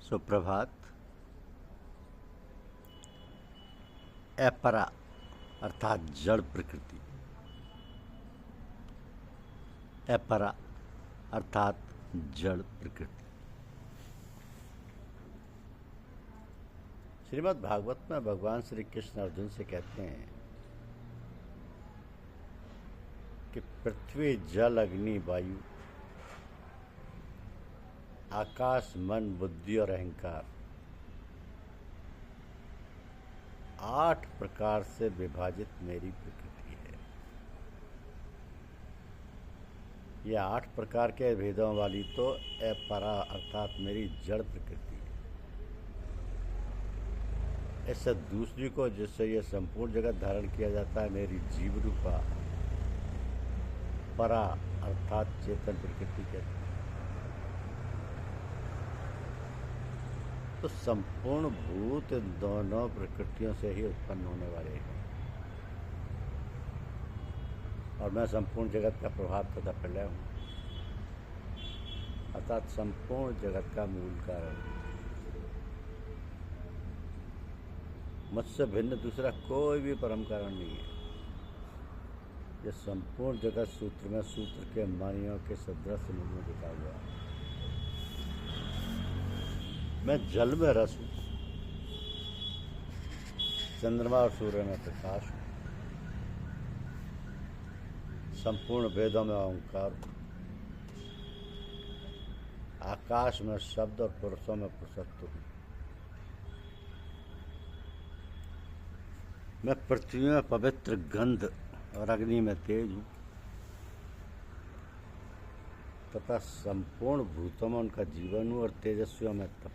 सुप्रभात। अपरा अर्थात जड़ प्रकृति, अपरा अर्थात जड़ प्रकृति। श्रीमद् भागवत में भगवान श्री कृष्ण अर्जुन से कहते हैं कि पृथ्वी, जल, अग्नि, वायु, आकाश, मन, बुद्धि और अहंकार 8 प्रकार से विभाजित मेरी प्रकृति है। यह 8 प्रकार के भेदों वाली तो अपरा अर्थात मेरी जड़ प्रकृति है। इससे दूसरी को जिससे यह संपूर्ण जगत धारण किया जाता है मेरी जीव रूपा परा अर्थात चेतन प्रकृति कहते हैं। तो संपूर्ण भूत इन दोनों प्रकृतियों से ही उत्पन्न होने वाले हैं और मैं संपूर्ण जगत का प्रभाव तथा प्रलय हूँ, अर्थात संपूर्ण जगत का मूल कारण। मुझसे भिन्न दूसरा कोई भी परम कारण नहीं है। यह संपूर्ण जगत सूत्र में सूत्र के मानियों के सदृश मुझ में दिखा हुआ है। मैं जल में रस हूँ, चंद्रमा और सूर्य में प्रकाश हूँ, संपूर्ण वेदों में ओंकार हूँ, आकाश में शब्द और पुरुषों में पुरुषत्व हूँ। मैं पृथ्वी में पवित्र गंध और अग्नि में तेज हूँ तथा संपूर्ण भूतों में उनका जीवन हूँ और तेजस्वियों में तप।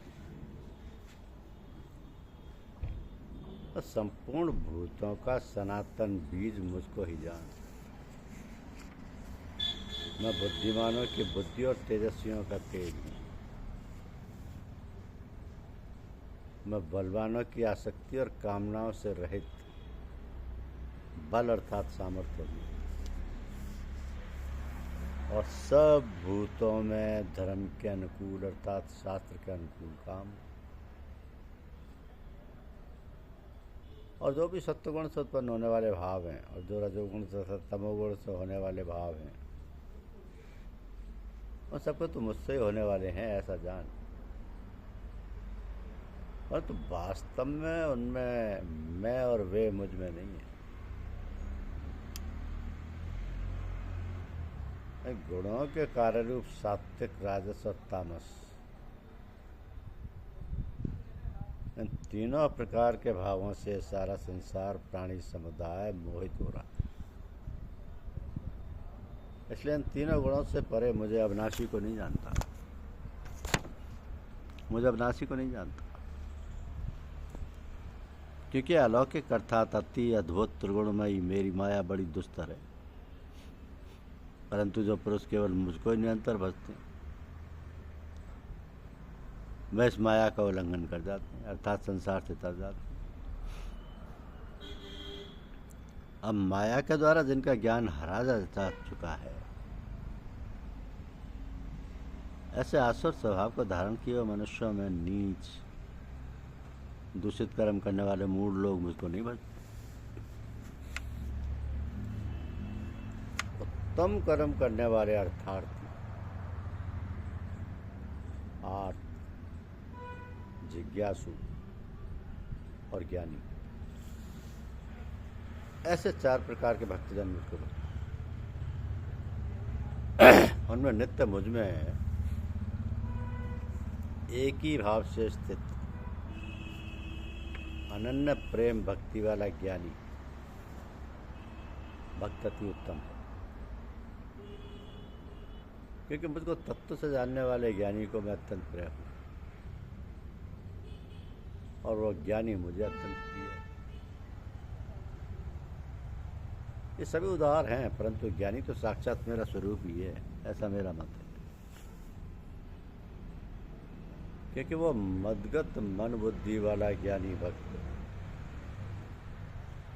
संपूर्ण भूतों का सनातन बीज मुझको ही जान। मैं बुद्धिमानों की बुद्धि और तेजस्वियों का तेज हूँ। मैं बलवानों की आसक्ति और कामनाओं से रहित बल अर्थात सामर्थ्य हूँ और सब भूतों में धर्म के अनुकूल अर्थात शास्त्र के अनुकूल काम और जो भी सत्वगुण से उत्पन्न होने वाले भाव हैं और जो रजोगुण से तमोगुण से होने वाले भाव हैं उन सबको तो मुझसे ही होने वाले हैं ऐसा जान। परंतु वास्तव में उनमें मैं और वे मुझ में नहीं है। गुणों के कार्य रूप सात्विक, राजस और तामस इन तीनों प्रकार के भावों से सारा संसार प्राणी समुदाय मोहित हो रहा है। इसलिए इन तीनों गुणों से परे मुझे अविनाशी को नहीं जानता, मुझे अविनाशी को नहीं जानता, क्योंकि अलौकिक अर्थात अति अद्भुत त्रिगुणमयी मेरी माया बड़ी दुस्तर है। परंतु जो पुरुष केवल मुझको ही निरंतर भजते हैं वह इस माया का उल्लंघन कर जाते हैं अर्थात संसार से तर जाते हैं। अब माया के द्वारा जिनका ज्ञान हरा जा चुका है ऐसे आसुर स्वभाव को धारण किए हुए मनुष्यों में नीच दूषित कर्म करने वाले मूढ़ लोग मुझको नहीं भजते। उत्तम कर्म करने वाले अर्थार्थी, आर्त, जिज्ञासु और ज्ञानी ऐसे 4 प्रकार के भक्तजन मुझको उनमें नित्य मुझ में एक ही भाव से स्थित अनन्य प्रेम भक्ति वाला ज्ञानी भक्त अति उत्तम है, क्योंकि मुझको तत्व से जानने वाले ज्ञानी को मैं अत्यंत प्रिय हूँ और वह ज्ञानी मुझे अत्यंत प्रिय है। ये सभी उदार हैं परंतु ज्ञानी तो साक्षात मेरा स्वरूप ही है, ऐसा मेरा मत है। क्योंकि वो मदगत मन बुद्धि वाला ज्ञानी भक्त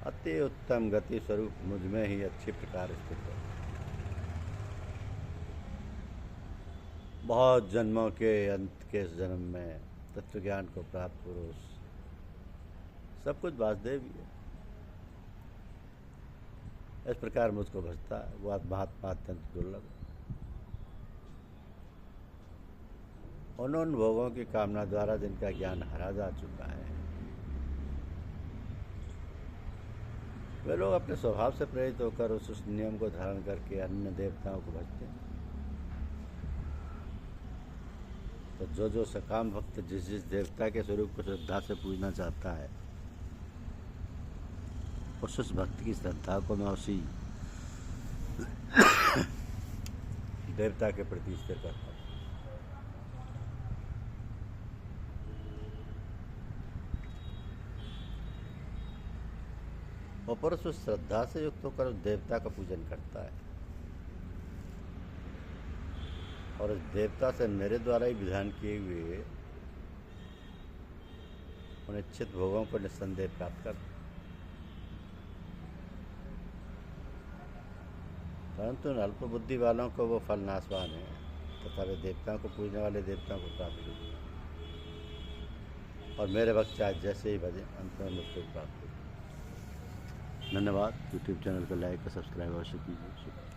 अति उत्तम गति स्वरूप मुझ में ही अच्छी प्रकार स्थित है। बहुत जन्मों के अंत के जन्म में तत्व ज्ञान को प्राप्त पुरुष, सब कुछ वासुदेव ही है। इस प्रकार मुझको भजता है वो महात्मा अत्यंत दुर्लभ है। उन भोगों की कामना द्वारा जिनका ज्ञान हरा जा चुका है, वे लोग अपने स्वभाव से प्रेरित होकर उस नियम को धारण करके अन्य देवताओं को भजते हैं। तो जो सकाम भक्त जिस देवता के स्वरूप को श्रद्धा से पूजना चाहता है, उस भक्त की श्रद्धा को मैं उसी देवता के प्रति स्थिर करता हूँ। और पुरुष उस श्रद्धा से युक्त होकर उस देवता का पूजन करता है और उस देवता से मेरे द्वारा ही विधान किए हुए उन इच्छित भोगों को निस्संदेह प्राप्त करता है। परंतु अल्प बुद्धि वालों को वो फल नाशवान है तथा वे देवताओं को पूजने वाले देवताओं को प्राप्त होगी और मेरे भक्त चाहे जैसे ही भजे अंत में मुझको प्राप्त होगी। धन्यवाद। यूट्यूब चैनल को लाइक और सब्सक्राइब अवश्य कीजिए।